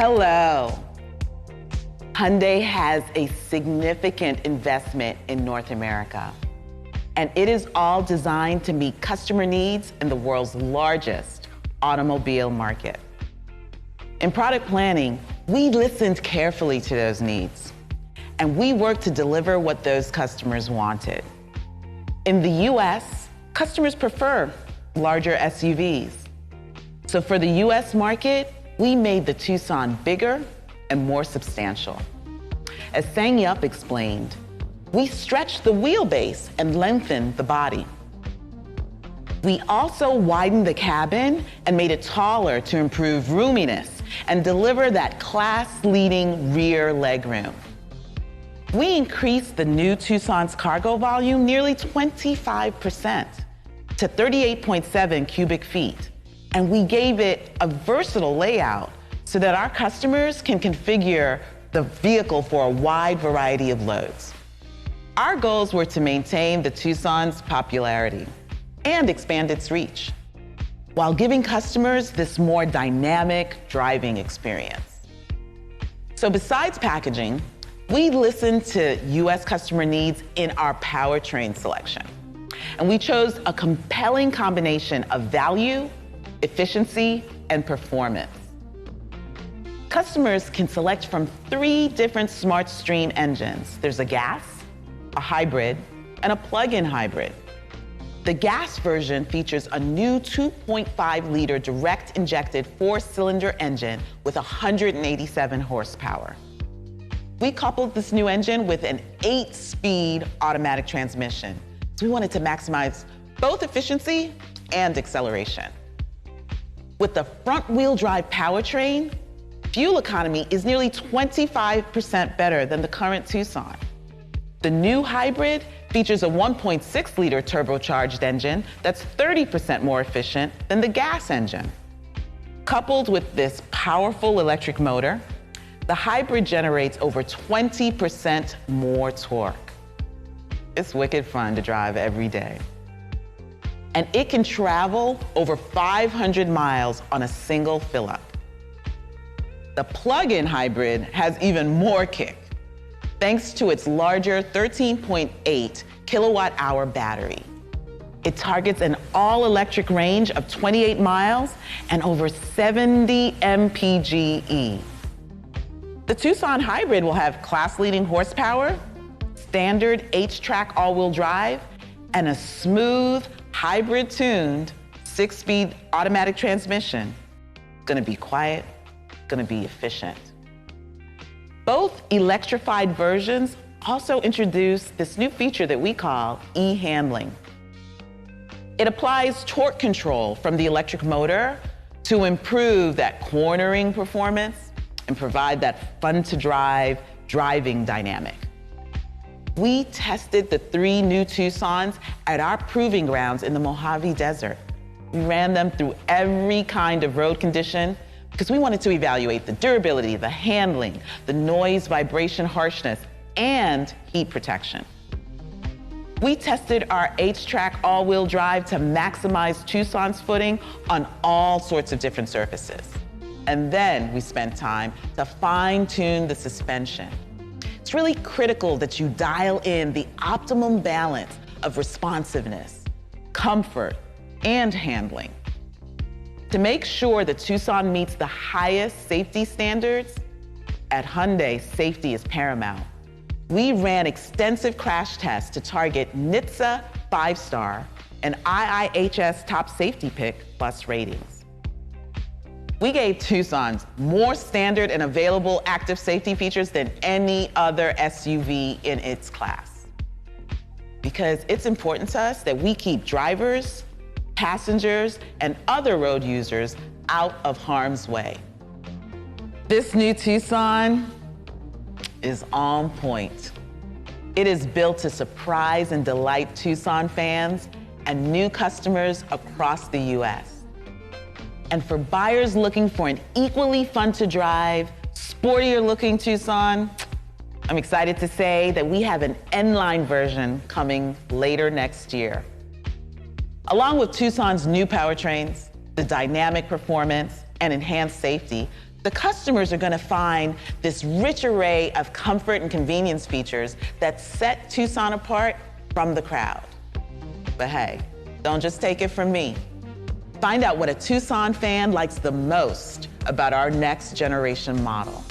Hello. Hyundai has a significant investment in North America, and it is all designed to meet customer needs in the world's largest automobile market. In product planning, we listened carefully to those needs, and we worked to deliver what those customers wanted. In the US, customers prefer larger SUVs. So for the US market, we made the Tucson bigger and more substantial. As SangYup explained, we stretched the wheelbase and lengthened the body. We also widened the cabin and made it taller to improve roominess and deliver that class-leading rear legroom. We increased the new Tucson's cargo volume nearly 25% to 38.7 cubic feet, and we gave it a versatile layout so that our customers can configure the vehicle for a wide variety of loads. Our goals were to maintain the Tucson's popularity and expand its reach, while giving customers this more dynamic driving experience. So besides packaging, we listened to US customer needs in our powertrain selection. And we chose a compelling combination of value, efficiency, and performance. Customers can select from 3 different SmartStream engines. There's a gas, a hybrid, and a plug-in hybrid. The gas version features a new 2.5-liter direct injected 4-cylinder engine with 187 horsepower. We coupled this new engine with an 8-speed automatic transmission. So we wanted to maximize both efficiency and acceleration. With the front-wheel drive powertrain, fuel economy is nearly 25% better than the current Tucson. The new hybrid features a 1.6-liter turbocharged engine that's 30% more efficient than the gas engine. Coupled with this powerful electric motor, the hybrid generates over 20% more torque. It's wicked fun to drive every day. And it can travel over 500 miles on a single fill-up. The plug-in hybrid has even more kick, thanks to its larger 13.8 kilowatt-hour battery. It targets an all-electric range of 28 miles and over 70 mpge. The Tucson hybrid will have class-leading horsepower, standard H-Track all-wheel drive, and a smooth, hybrid-tuned 6-speed automatic transmission. It's gonna be quiet, gonna be efficient. Both electrified versions also introduce this new feature that we call e-handling. It applies torque control from the electric motor to improve that cornering performance and provide that fun-to-drive driving dynamic. We tested the 3 new Tucsons at our proving grounds in the Mojave Desert. We ran them through every kind of road condition because we wanted to evaluate the durability, the handling, the noise, vibration, harshness, and heat protection. We tested our H-Track all-wheel drive to maximize Tucson's footing on all sorts of different surfaces. And then we spent time to fine-tune the suspension. It's really critical that you dial in the optimum balance of responsiveness, comfort, and handling. To make sure that Tucson meets the highest safety standards, at Hyundai, safety is paramount. We ran extensive crash tests to target NHTSA 5-star and IIHS Top Safety Pick Plus ratings. We gave Tucsons more standard and available active safety features than any other SUV in its class. Because it's important to us that we keep drivers, passengers, and other road users out of harm's way. This new Tucson is on point. It is built to surprise and delight Tucson fans and new customers across the US. And for buyers looking for an equally fun-to-drive, sportier-looking Tucson, I'm excited to say that we have an N-Line version coming later next year. Along with Tucson's new powertrains, the dynamic performance, and enhanced safety, The customers are going to find this rich array of comfort and convenience features that set Tucson apart from the crowd. But hey, don't just take it from me. Find out what a Tucson fan likes the most about our next generation model.